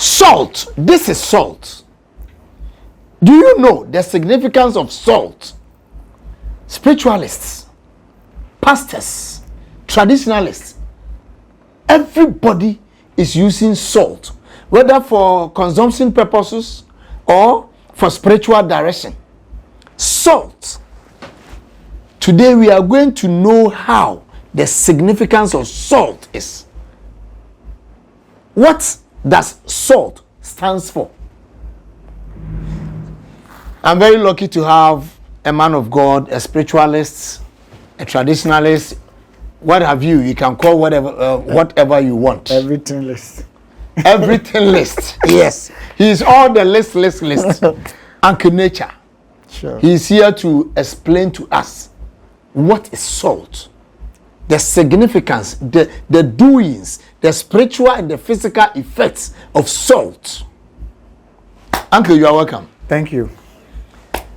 Salt. This is salt. Do you know the significance of salt? Spiritualists, pastors, traditionalists, everybody is using salt, whether for consumption purposes or for spiritual direction. Salt. Today we are going to know how the significance of salt is. What does salt stands for? I'm very lucky to have a man of God, a spiritualist, a traditionalist, what have you. You can call whatever you want. Everything list. Everything list. Yes. He's all the list. Uncle Nature. Sure. He's here to explain to us what is salt, the significance, the doings, the spiritual and the physical effects of salt. Uncle, you are welcome. Thank you.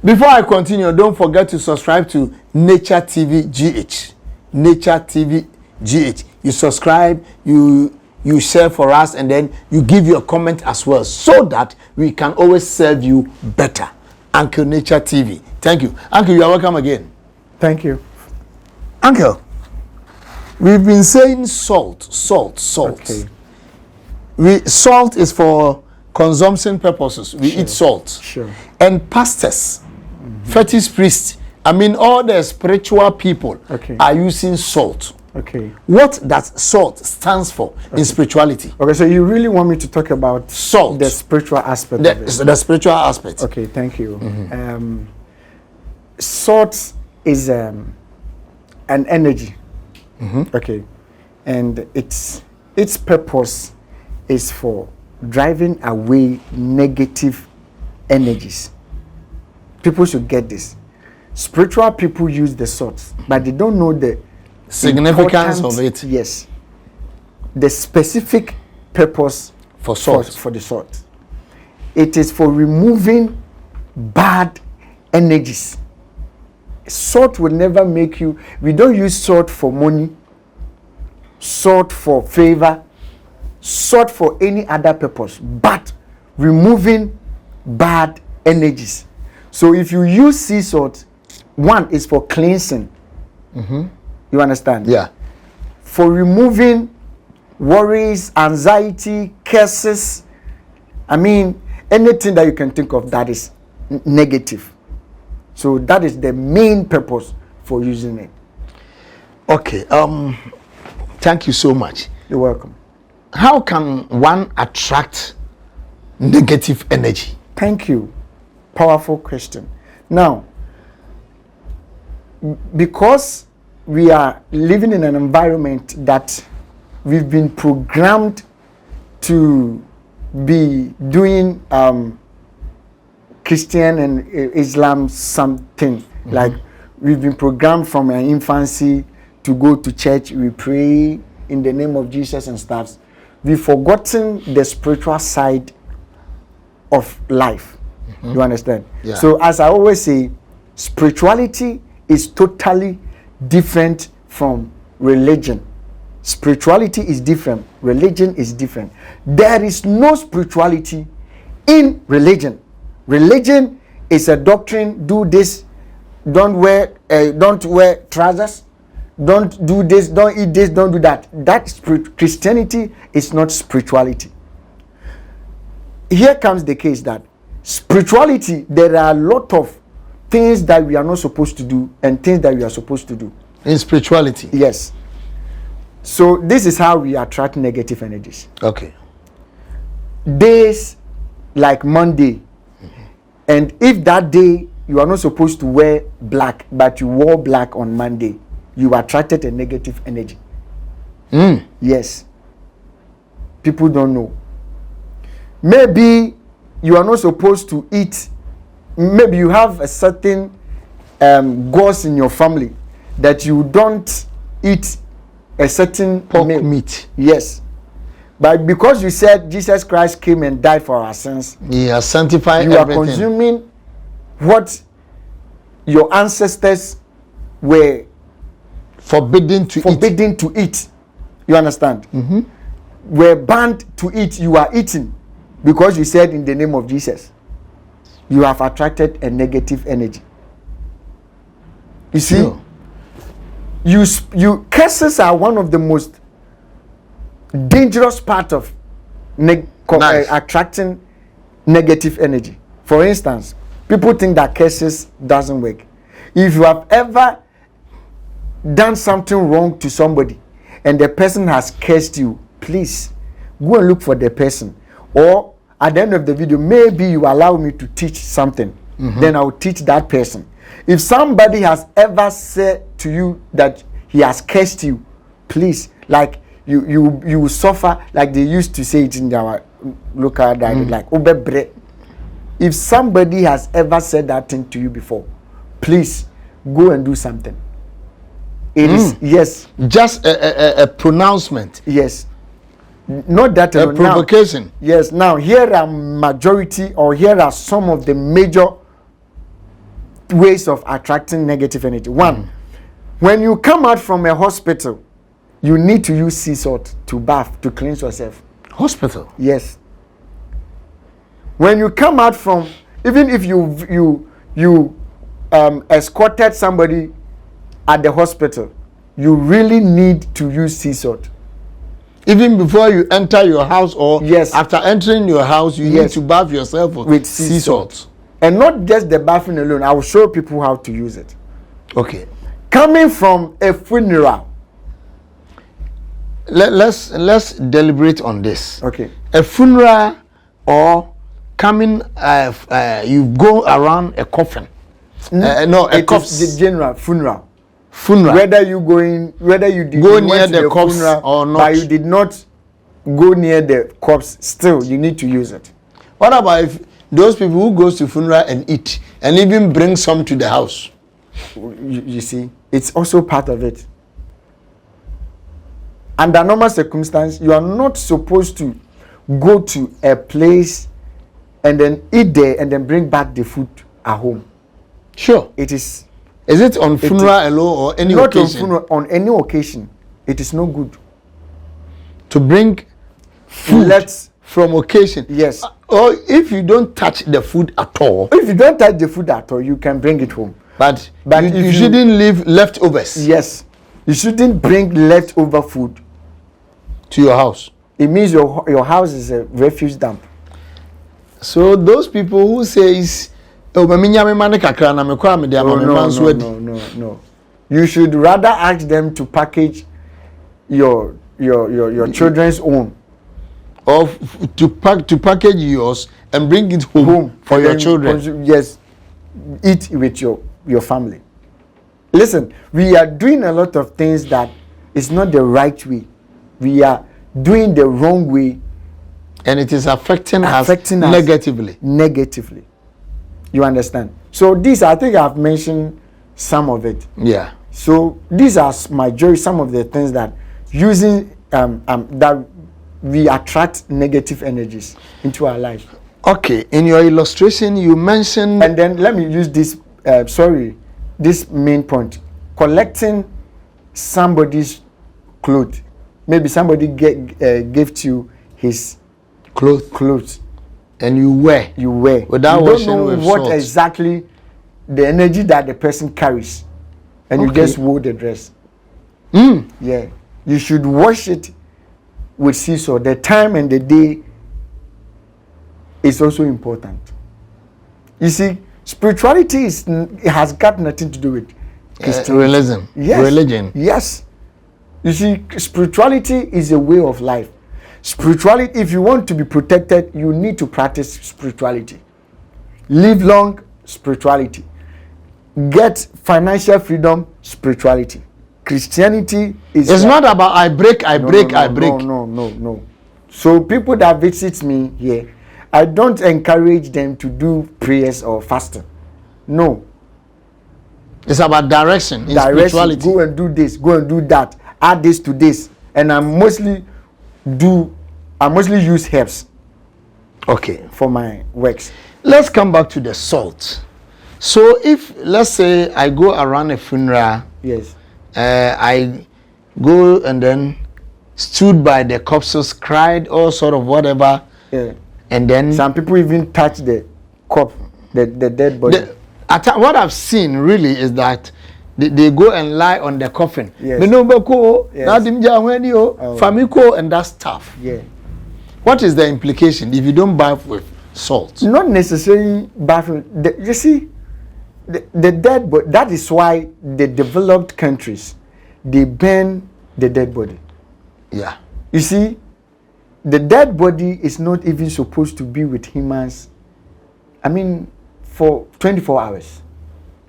Before I continue, don't forget to subscribe to Nature TV GH. Nature TV GH. You subscribe, you share for us, and then you give your comment as well, so that we can always serve you better. Uncle Nature TV. Thank you. Uncle, you are welcome again. Thank you. Uncle, we've been saying salt. Okay. Salt is for consumption purposes. We eat salt. Sure. And pastors, fetish priests, I mean all the spiritual people are using salt. Okay. What does salt stands for in spirituality? Okay, so you really want me to talk about salt, the spiritual aspect of it? The spiritual aspect. Okay, thank you. Salt is an energy. Okay, and its purpose is for driving away negative energies. People should get this. Spiritual people use the salt, but they don't know the significance of it. Yes, the specific purpose for salt. For the salt, it is for removing bad energies. Salt will never make you. We don't use salt for money, salt for favor, salt for any other purpose, but removing bad energies. So if you use sea salt, one is for cleansing. You understand? Yeah. For removing worries, anxiety, curses. I mean, anything that you can think of that is negative. So that is the main purpose for using it. Okay. Thank you so much. You're welcome. How can one attract negative energy? Thank you. Powerful question. Now, because we are living in an environment that we've been programmed to be doing Christian and Islam something, like we've been programmed from our infancy to go to church, we pray in the name of Jesus and stuff. We've forgotten the spiritual side of life. You understand? Yeah. So as I always say, spirituality is totally different from religion. Spirituality is different. Religion is different. There is no spirituality in religion. Religion is a doctrine. Do this. Don't wear trousers. Don't do this. Don't eat this. Don't do that. Christianity is not spirituality. Here comes the case that spirituality, there are a lot of things that we are not supposed to do and things that we are supposed to do. In spirituality? Yes. So this is how we attract negative energies. Okay. Days like Monday, and if that day you are not supposed to wear black, but you wore black on Monday, you attracted a negative energy. Yes. People don't know. Maybe you are not supposed to eat. Maybe you have a certain goals in your family that you don't eat a certain pork meat. Yes. But because you said Jesus Christ came and died for our sins, He has sanctified you everything. are consuming what your ancestors were forbidden to eat. You understand? Were banned to eat. You are eating. because you said in the name of Jesus, you have attracted a negative energy. You see, Sure. you curses are one of the most dangerous part of Nice. attracting negative energy. For instance, people think that curses doesn't work. If you have ever done something wrong to somebody and the person has cursed you, please go and look for the person. Or at the end of the video, maybe you allow me to teach something. Then I will teach that person. If somebody has ever said to you that he has cursed you, please, like you will suffer, like they used to say it in our local dialect, like obebre. If somebody has ever said that thing to you before, please go and do something. It is, yes, Just a pronouncement, yes. Not that a alone. provocation. Now, yes, now here are majority, or here are some of the major ways of attracting negative energy. One, when you come out from a hospital, you need to use sea salt to bath, to cleanse yourself. Hospital. Yes. When you come out from, even if you escorted somebody at the hospital, you really need to use sea salt. Even before you enter your house, or Yes. after entering your house, you need Yes. to bath yourself With sea salt. And not just the bathing alone. I will show people how to use it. Okay. Coming from a funeral. Let's deliberate on this. Okay. A funeral, or coming, you go around a coffin. No, a It corpse. is the general funeral. Funeral. Whether you did Go you near went to the corpse funeral, or not. but you did not go near the corpse, still you need to use it. What about if those people who goes to funeral and eat and even bring some to the house? You see, it's also part of it. Under normal circumstances, you are not supposed to go to a place and then eat there and then bring back the food at home. Sure. It is Is it on funeral alone or any not on occasion? funeral, on any occasion. It is no good. To bring food Let's from occasion. yes. Or if you don't touch the food at all, If you don't touch the food at all, you can bring it home. but But you if shouldn't leave leftovers Yes, you shouldn't bring leftover food. to your house. It means your house is a refuse dump. So those people who says, "Oh, No. You should rather ask them to package your children's own or to package yours and bring it home for and your then children." Yes, eat with your family. Listen, we are doing a lot of things that is not the right way. We are doing the wrong way, And it is affecting us negatively. You understand? So these, I think I've mentioned some of it. Yeah. So these are some of the things that using that we attract negative energies into our life. Okay. In your illustration, you mentioned. And then let me use this. This main point: collecting somebody's clothes. Maybe somebody gave you his clothes and you wear. Without you washing don't know with what salt. exactly the energy that the person carries, and you Okay. just wore the dress. Yeah, you should wash it with sea salt. The time and the day is also important. You see, spirituality has got nothing to do with Christianity. Religion. Yes. You see, spirituality is a way of life. Spirituality, if you want to be protected, you need to practice spirituality. Live long, spirituality. Get financial freedom, spirituality. Christianity is... It's not about I break. No. So people that visit me here, I don't encourage them to do prayers or fasting. No. It's about direction in spirituality. Go and do this, go and do that. Add this to this. And I mostly use herbs Okay. for my works. Let's come back to the salt. So if, let's say, I go around a funeral, Yes. I go and then stood by the corpses, cried, all sort of whatever, Yeah. And then some people even touch the corpse, the dead body. What I've seen really is that they go and lie on the coffin. Yes. Yes. Oh. Famiko and that stuff. Yeah. What is the implication if you don't bath with salt? Not necessarily bathroom. You see, the dead body. That is why the developed countries, they burn the dead body. Yeah. You see, the dead body is not even supposed to be with humans. I mean, for 24 hours.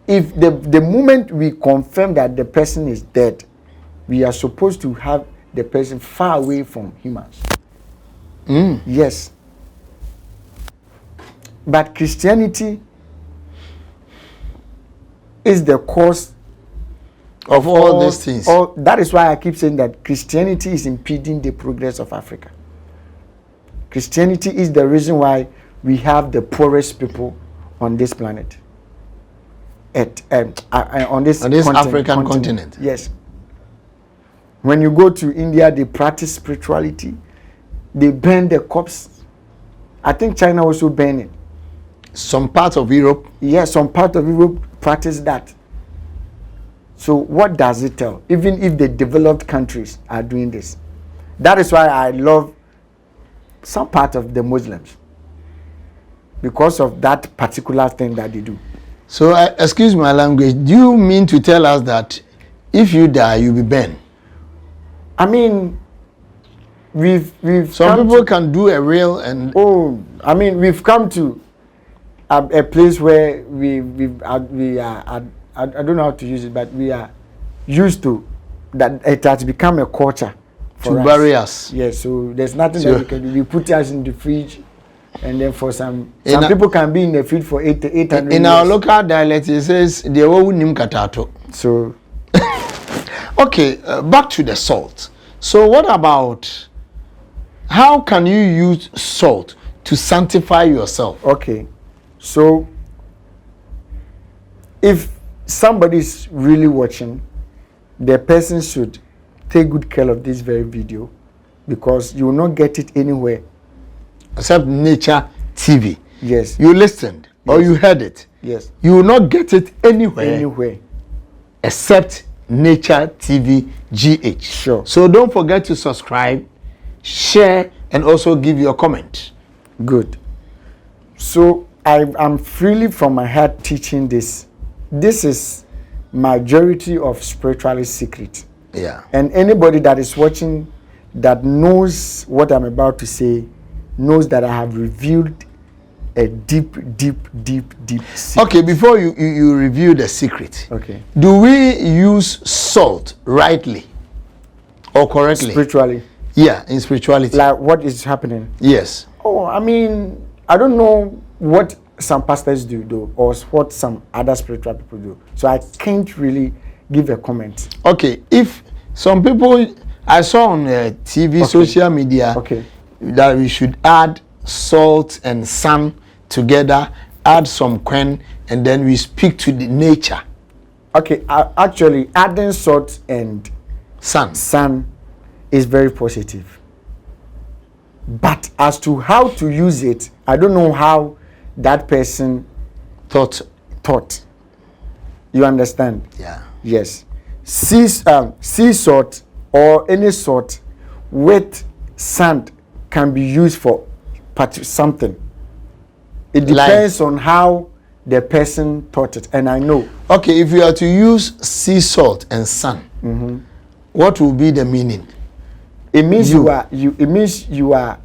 If the moment we confirm that the person is dead, we are supposed to have the person far away from humans. Yes. But Christianity is the cause of all these things. That is why I keep saying that Christianity is impeding the progress of Africa. Christianity is the reason why we have the poorest people on this planet. On this African continent. Yes. When you go to India, they practice spirituality. They burn the corpse. I think China also burn it. Some parts of Europe. Yes, some part of Europe practice that. So what does it tell? Even if the developed countries are doing this. That is why I love some part of the Muslims. Because of that particular thing that they do. So, excuse my language, do you mean to tell us that if you die, you'll be burned? I mean, we've some people can do a real and... Oh, I mean, we've come to a place where we are, I don't know how to use it, but we are used to that. It has become a culture for to us. bury us. Yes, so there's nothing that we can do. We put us in the fridge, and then for some people can be in the fridge for 800 years. In our local dialect, it says, "The nim katato." So, okay, back to the salt. So what about, how can you use salt to sanctify yourself? Okay, so if somebody is really watching, the person should take good care of this very video, because you will not get it anywhere except Nature TV. Yes. You listened or Yes. you heard it. Yes. You will not get it Anywhere. except Nature TV GH. Sure. So don't forget to subscribe, share, and also give your comment. Good. So I'm freely from my heart teaching this. This is majority of spiritualist secret. Yeah. And anybody that is watching that knows what I'm about to say knows that I have revealed a deep secret. Okay, before you review the secret, Okay. do we use salt rightly or correctly? Spiritually. Yeah, in spirituality. Like what is happening? Yes. Oh, I mean, I don't know what some pastors do though, or what some other spiritual people do. So I can't really give a comment. Okay, if some people, I saw on TV, social media, Okay. that we should add salt and sun together, add some quen, and then we speak to the nature. Okay, actually, adding salt and sun is very positive. But as to how to use it, I don't know how that person Thought. You understand? Yeah. Yes. Sea salt or any salt with sand can be used for something. It depends on how the person taught it, and I know. Okay, if you are to use sea salt and sun, what will be the meaning? It means you are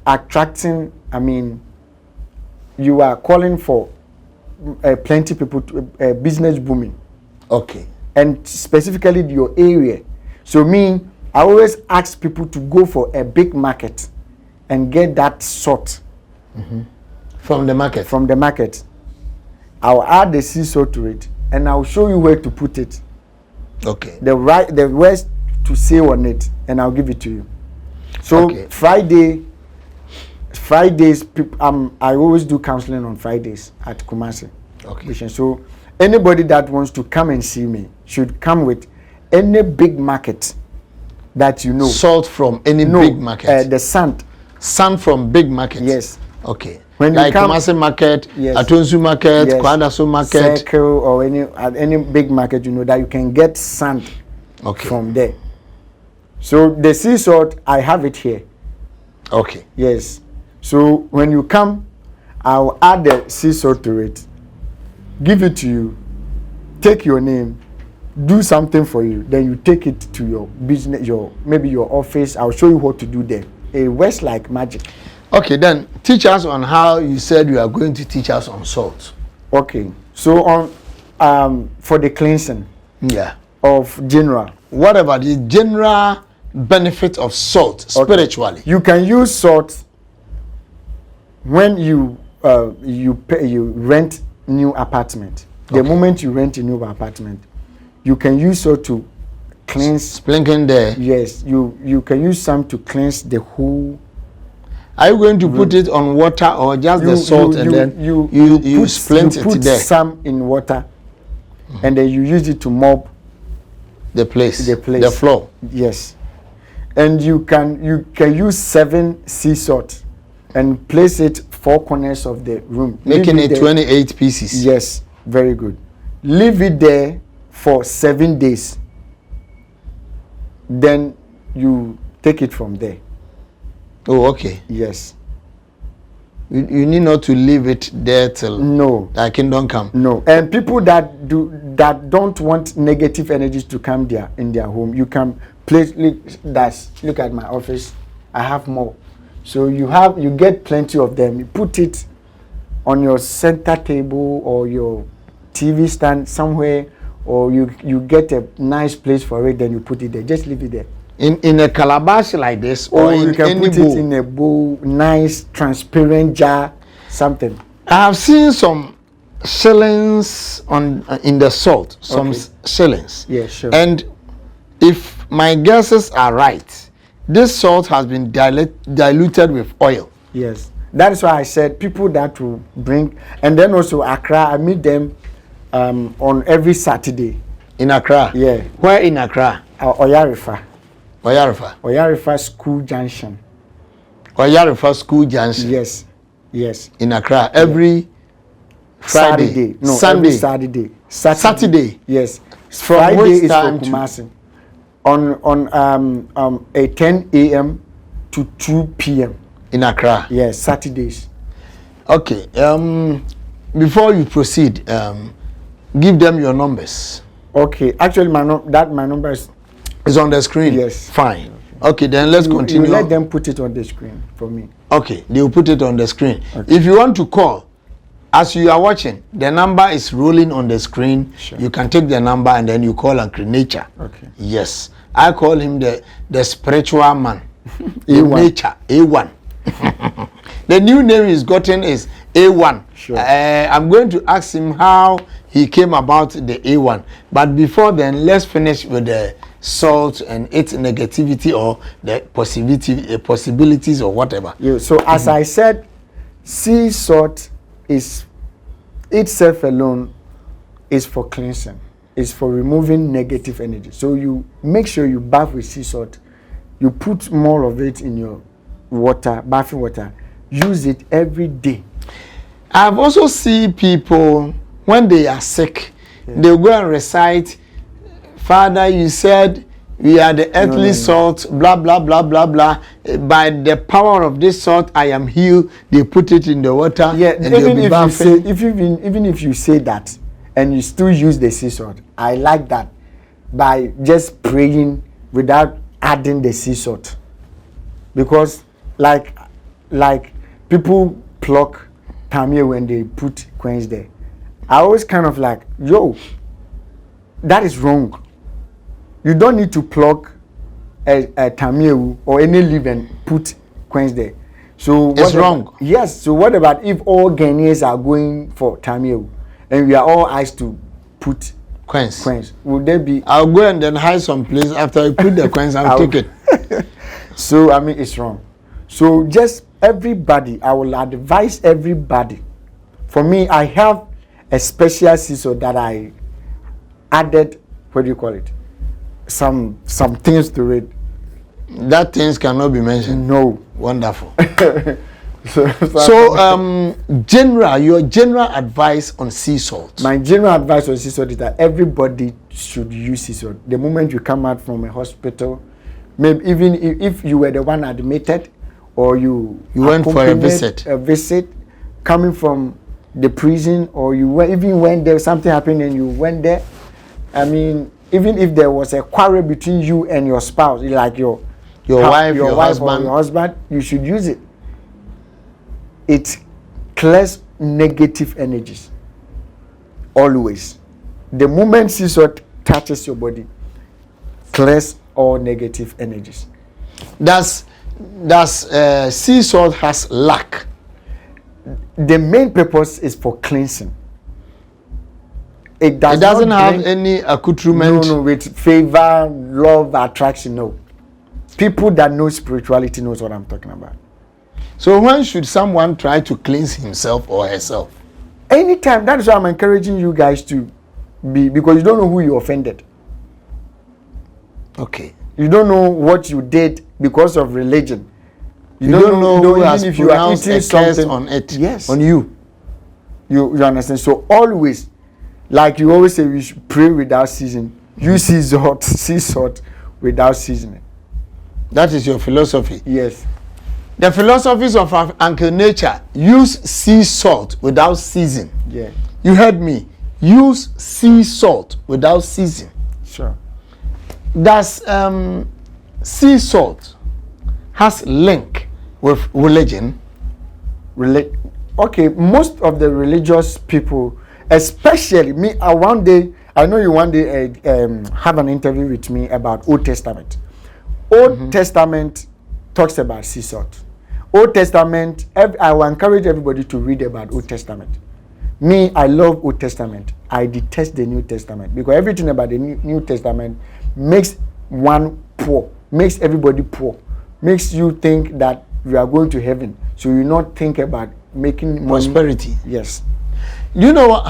attracting. I mean, you are calling for plenty people to business booming. Okay. And specifically your area. So I always ask people to go for a big market and get that salt From the market. from the market. I'll add the sea salt to it, and I'll show you where to put it. Okay. The words to say on it, and I'll give it to you. So Okay. Fridays, I always do counseling on Fridays at Kumasi. Okay. Mission. So anybody that wants to come and see me should come with any big market that you know. Salt from any big market. The sand. Sun from big market. Yes. Okay. When you like come- Kumasi Market, Yes. Atonsu Market, Yes. Kwadaso Market. Circle or any big market, you know, that you can get sand Okay. from there. So the sea salt, I have it here. Okay. Yes. So when you come, I'll add the sea salt to it, give it to you, take your name, do something for you, then you take it to your business, maybe your office. I'll show you what to do there. It works like magic. Okay, then teach us on how you said you are going to teach us on salt. Okay. So on for the cleansing Yeah. of general, What about the general benefit of salt spiritually? you can use salt when you rent new apartment. The Okay. moment you rent a new apartment, you can use salt to cleanse. Sprinkling there. Yes, you can use some to cleanse the whole. Are you going to put it on water or just the salt and then you splint put it there? some in water, and then you use it to mop The place. the place. The floor. Yes, and you can use 7 sea salt and place it 4 corners of the room, Making Leave it there. 28 pieces. Yes, very good. Leave it there for 7 days. Then you take it from there. Oh, okay. Yes. You need not to leave it there till No. thy kingdom come. No. And people that don't want negative energies to come there in their home, you can place. Look at my office. I have more. So you get plenty of them. You put it on your center table or your TV stand somewhere, or you get a nice place for it. Then you put it there. Just leave it there. In a calabash like this, or Or you in can any put bowl. it in a bowl, nice transparent jar, something. I have seen some shillings in the salt. Some Okay. shillings. Yeah, sure. And if my guesses are right, this salt has been diluted with oil. Yes, that is why I said people that will bring, and then also Accra. I meet them on every Saturday. In Accra. Yeah. Where in Accra? Oyarifa Oyarifa. School Junction. Oyarifa School Junction. Yes, yes. In Accra. Every Friday. Saturday. No, Sunday. every Saturday. Saturday. Yes. From Friday which is for time to- Kumasi. On a 10 a.m. to 2 p.m. In Accra. Yes, Saturdays. Okay. Before you proceed, give them your numbers. Okay. Actually, my number is. It's on the screen. Yes. Fine. Okay, then let's continue. You let them put it on the screen for me. Okay, they will put it on the screen. Okay. If you want to call, as you are watching, the number is rolling on the screen. Sure. You can take the number and then you call Uncle Nature. Okay. Yes, I call him the spiritual man. A1. Nature, A1. The new name he's gotten is A1. Sure. I'm going to ask him how he came about the A1. But before then, let's finish with the salt and its negativity or the possibilities or whatever. Yeah, so as I said, sea salt is itself alone is for cleansing. It's for removing negative energy. So you make sure you bath with sea salt. You put more of it in your water, bathing water. Use it every day. I've also seen people when they are sick, they'll go and recite, Father, you said we are the earthly salt, blah, blah, blah, blah, blah. By the power of this salt, I am healed. They put it in the water. Yeah, and they'll even be if bathing. you say, even if you say that and you still use the sea salt, I like that by just praying without adding the sea salt, because like people pluck tamia when they put quench there. I always kind of like, yo, that is wrong. You don't need to pluck a tamia or any leaf and put quench there. So It's wrong. Yes. So what about if all Ghanaians are going for tamia and we are all asked to put Quench. quench? Would there be? I'll go and then hide some place. After I put the quench, I'll take it. So I mean, it's wrong. So just everybody, I will advise everybody. For me, I have a special sea salt that I added. What do you call it? Some things to it. That things cannot be mentioned. No. Wonderful. So, your general advice on sea salt. My general advice on sea salt is that everybody should use sea salt. The moment you come out from a hospital, maybe even if you were the one admitted, or you went for a accompanied visit, coming from the prison, or you even went there, something happened and you went there. I mean, even if there was a quarrel between you and your spouse, like your wife, your husband, you should use it. It clears negative energies. Always. The moment sea salt touches your body, clears all negative energies. Does sea salt has lack? The main purpose is for cleansing. It doesn't have any accoutrement. No, with favor, love, attraction. No. People that know spirituality knows what I'm talking about. So when should someone try to cleanse himself or herself? Anytime. That is why I'm encouraging you guys to be, because you don't know who you offended. Okay. You don't know what you did because of religion. You don't know who has if you are eating something on it. Yes. On you. You understand? So always, like you always say, we should pray without seasoning. Use sea salt without seasoning. That is your philosophy. Yes. The philosophies of Uncle Nature: use sea salt without season. Yeah. You heard me. Use sea salt without season. Sure. Does sea salt has link with religion? Okay, most of the religious people, especially me, I know you one day have an interview with me about Old Testament. Old Testament talks about sea salt. Old Testament, I will encourage everybody to read about Old Testament. Me, I love Old Testament. I detest the New Testament because everything about the New Testament makes one poor, makes everybody poor, makes you think that you are going to heaven. So you not think about making prosperity. Money. Yes. You know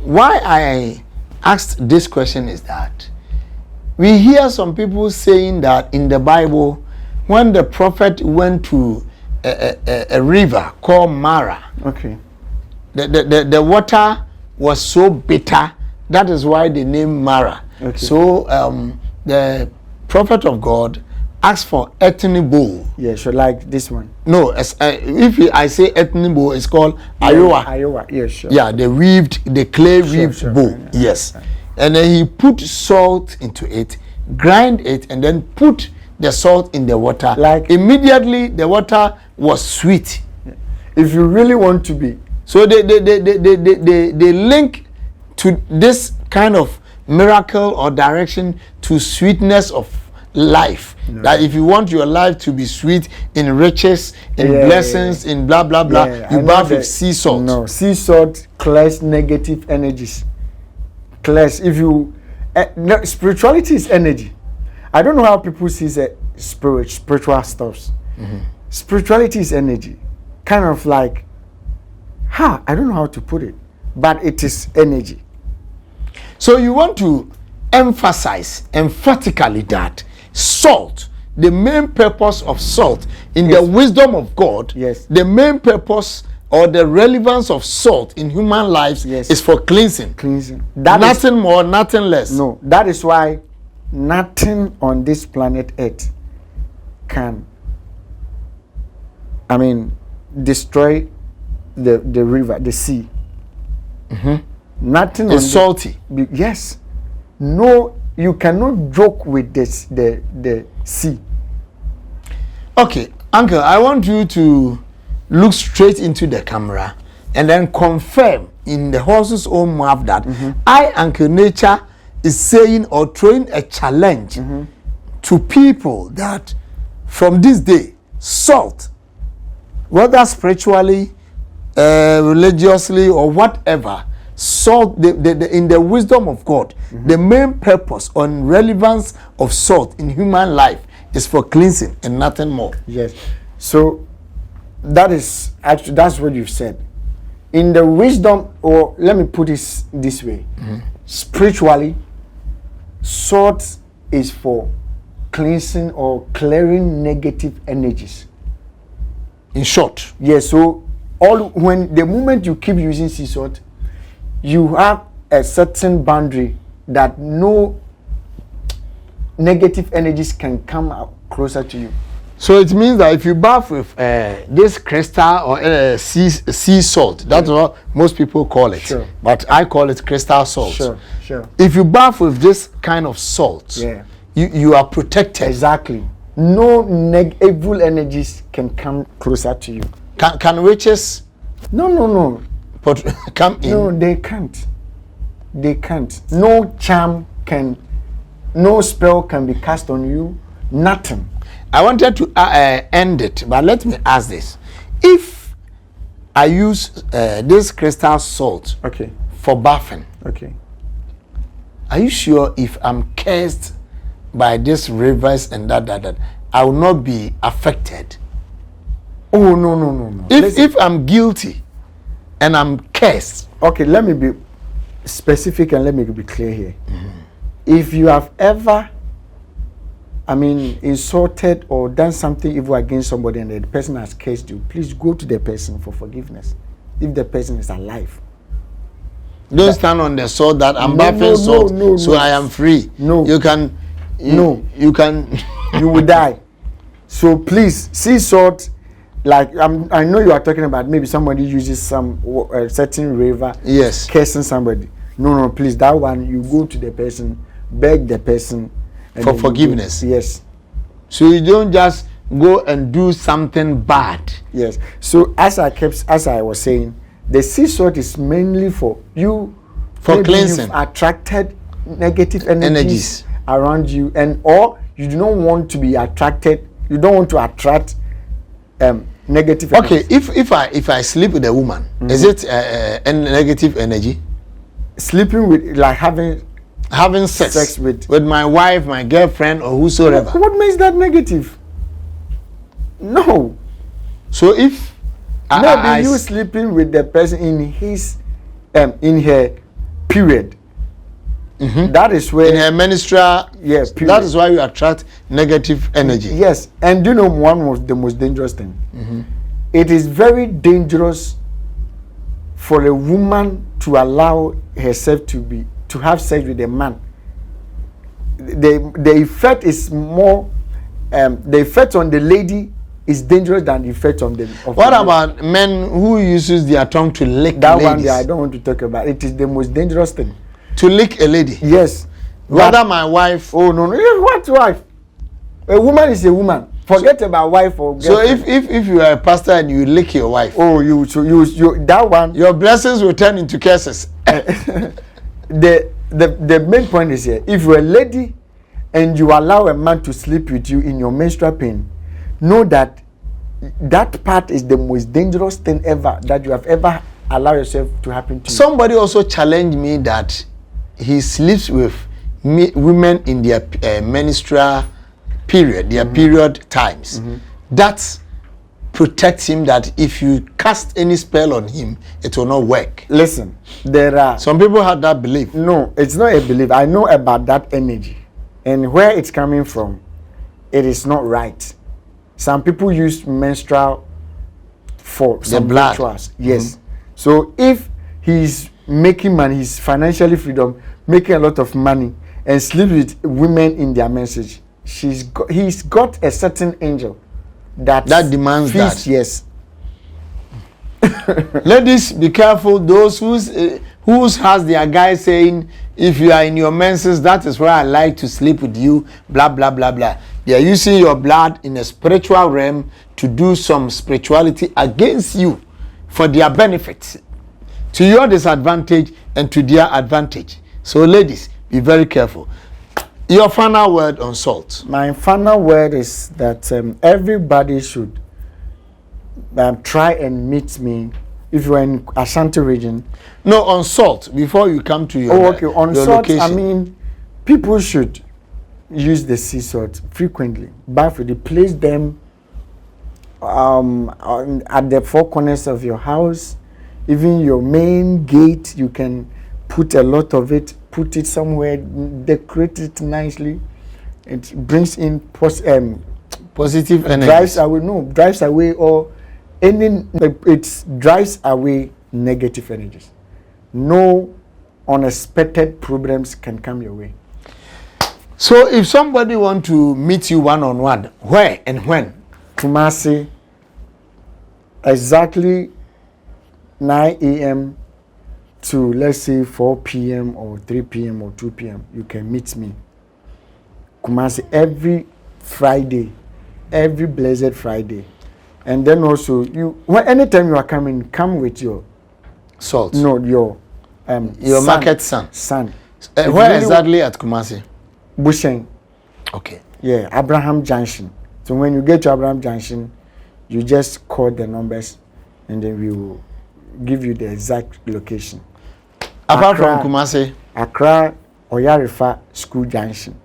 why I asked this question is that we hear some people saying that in the Bible, when the prophet went to a river called Mara, okay, the water was so bitter. That is why the name Mara. Okay. So the prophet of God asked for ethnic bowl. Yeah, so like this one. No, if I say ethnic bowl, it's called Iowa. Iowa, yeah, sure. Yeah, the clay weaved bowl. Yeah, yes. Yeah. And then he put salt into it, grind it, and then put the salt in the water. Like immediately, the water was sweet. Yeah. If you really want to be. So they link to this kind of miracle or direction to sweetness of life. No. That if you want your life to be sweet in riches, in blessings, in blah blah blah, you bath with sea salt. No, sea salt clears negative energies. Clears. If you spirituality is energy. I don't know how people see the spiritual stuffs. Spirituality is energy. Kind of like, I don't know how to put it, but it is energy. So you want to emphasize emphatically that salt, the main purpose of salt in the wisdom of God, the main purpose or the relevance of salt in human lives is for cleansing. Nothing more, nothing less. No, that is why nothing on this planet Earth can, destroy the river, the sea. Nothing is salty. Yes. No, you cannot joke with this, the sea. Okay, Uncle, I want you to look straight into the camera and then confirm in the horse's own mouth that I, Uncle Nature, is saying or throwing a challenge to people that from this day, salt, whether spiritually, religiously, or whatever, salt, in the wisdom of God, the main purpose and relevance of salt in human life is for cleansing and nothing more. Yes. So that is actually, that's what you've said. In the wisdom, or let me put it this way, spiritually, salt is for cleansing or clearing negative energies. In short. Yes, so when the moment you keep using sea salt, you have a certain boundary that no negative energies can come out closer to you. So it means that if you bath with this crystal or sea salt, that's what most people call it. Sure. But I call it crystal salt. Sure. If you bath with this kind of salt, you are protected. Exactly. No evil energies can come closer to you. Can witches? No. But come in? No, they can't. They can't. No charm can, no spell can be cast on you. Nothing. I wanted to end it, but let me ask this: if I use this crystal salt, for bathing, are you sure if I'm cursed by these rivers and that I will not be affected? Oh no. If I'm guilty and I'm cursed. Okay, let me be specific and let me be clear here. If you have ever, insulted or done something evil against somebody and the person has cursed you, please go to the person for forgiveness. If the person is alive. Don't stand on the sword that I'm bathing salt, so I am free. No. You can. You can. You will die. So please, sea salt, like I know you are talking about maybe somebody uses some certain river. Yes. Cursing somebody. No, please, that one, you go to the person, beg the person. For forgiveness. Yes. So you don't just go and do something bad. Yes. So as I was saying, the sea salt is mainly for you. For cleansing. You've attracted negative energies around you, or you do not want to be attracted. You don't want to attract negative. Okay. Energies. If I sleep with a woman, is it a negative energy? Sleeping with, like having sex with my wife, my girlfriend, or whosoever. What makes that negative? No. So if you sleeping with the person in his in her period, that is where in her menstrual, yes, that is why you attract negative energy. Yes, and do you know one of the most dangerous thing? It is very dangerous for a woman to allow herself to have sex with a man. The effect is more the effect on the lady is dangerous than the effect on the what about men who uses their tongue to lick that ladies? One there I don't want to talk about. It is the most dangerous thing. To lick a lady? Yes. Whether my wife. Oh no. What wife? A woman is a woman. Forget about wife or girlfriend. So if you are a pastor and you lick your wife, you that one, your blessings will turn into curses. The main point is here: if you're a lady and you allow a man to sleep with you in your menstrual pain, know that that part is the most dangerous thing ever that you have ever allowed yourself to happen to you. Somebody also challenged me that he sleeps with women in their menstrual period, their period times. That protects him, that if you cast any spell on him, it will not work. Listen, there are some people have that belief. No, it's not a belief. I know about that energy and where it's coming from. It is not right. Some people use menstrual for some blood. Rituals. Yes. So if he's making money, he's financially freedom, making a lot of money, and sleep with women in their menses, he's got a certain angel that demands feeds, that. Yes. Ladies, be careful. Those whose has their guy saying, if you are in your menses, that is where I like to sleep with you, blah blah blah blah. They are using your blood in a spiritual realm to do some spirituality against you for their benefit, to your disadvantage and to their advantage. So ladies, be very careful. Your final word on salt. My final word is that everybody should try and meet me if you're in Ashanti region. No, on salt, before you come to your on your salt, location. People should use the sea salt frequently. But they place them at the four corners of your house, even your main gate. You can put a lot of it, put it somewhere, decorate it nicely. It brings in positive energy. Drives away all it drives away negative energies. No unexpected problems can come your way. So if somebody want to meet you one-on-one, where and when? Kumasi, exactly 9 a.m. to, let's say, 4 p.m. or 3 p.m. or 2 p.m. You can meet me. Kumasi every Friday, every blessed Friday. And then also, anytime you are coming, come with your salt. No, your sun, market sun. Sun. Where really exactly at Kumasi? Busheng. Okay. Yeah, Abraham Junction. So when you get to Abraham Junction, you just call the numbers, and then we will give you the exact location. Apart from Kumasi? Accra, Oyarifa School Junction.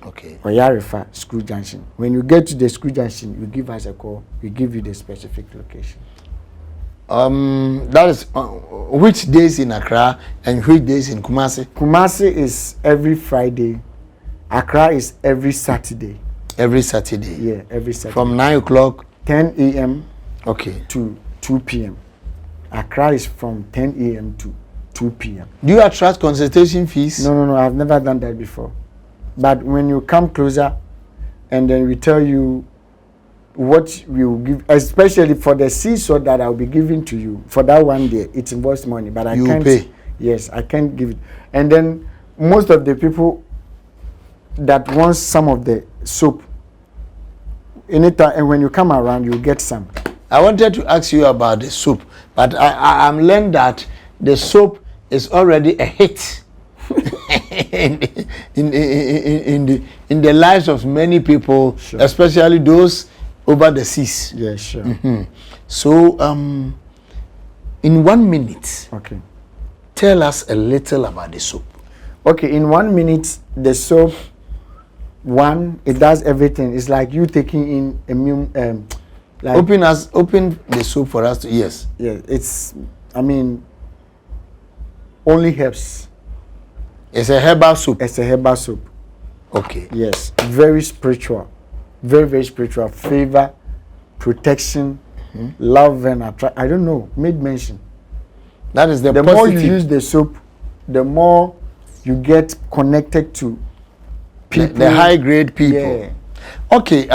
Okay. Oyarifa School Junction. When you get to the school junction, you give us a call. We give you the specific location. That is which days in Accra and which days in Kumasi? Kumasi is every Friday. Accra is every Saturday. Every Saturday? Yeah, every Saturday. From 9 o'clock? 10 a.m. Okay. To 2 p.m. Accra is from 10 a.m. to 2 p.m. Do you attract consultation fees? No. I've never done that before. But when you come closer, and then we tell you what we will give, especially for the seesaw that I'll be giving to you for that one day, it involves money. But I can't pay. Yes, I can't give it. And then most of the people that want some of the soap, anytime, and when you come around, you get some. I wanted to ask you about the soap, but I'm learned that the soap is already a hit in the lives of many people, sure. Especially those over the seas. Yeah, sure. So, in 1 minute, okay, tell us a little about the soap. Okay, in 1 minute, the soap, it does everything. It's like you taking in like open the soap for us to, yes. Yeah, only herbs. It's a herbal soup. It's a herbal soup. Okay. Yes, very spiritual, very, very spiritual. Favor, protection, love and attract. I don't know. Made mention. That is the more you use the soap, the more you get connected to people. The high grade people. Yeah. Okay.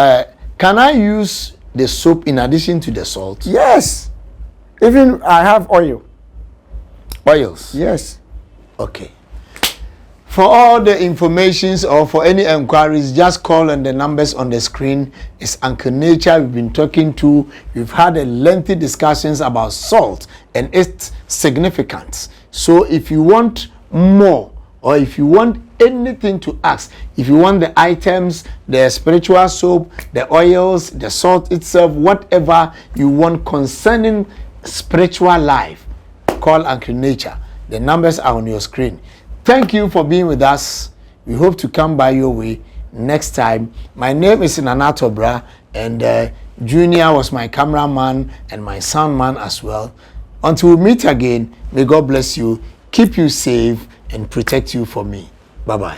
Can I use the soap in addition to the salt? Yes. Even I have oil. Oils. Yes. Okay. For all the informations or for any enquiries, just call on the numbers on the screen. It's Uncle Nature we've been talking to. We've had a lengthy discussions about salt and its significance. So if you want more, or if you want anything to ask, if you want the items, the spiritual soap, the oils, the salt itself, whatever you want concerning spiritual life, call Uncle Nature. The numbers are on your screen. Thank you for being with us. We hope to come by your way next time. My name is Nana Tobra, and Junior was my cameraman and my sound man as well. Until we meet again, may God bless you, keep you safe, and protect you for me. Bye-bye.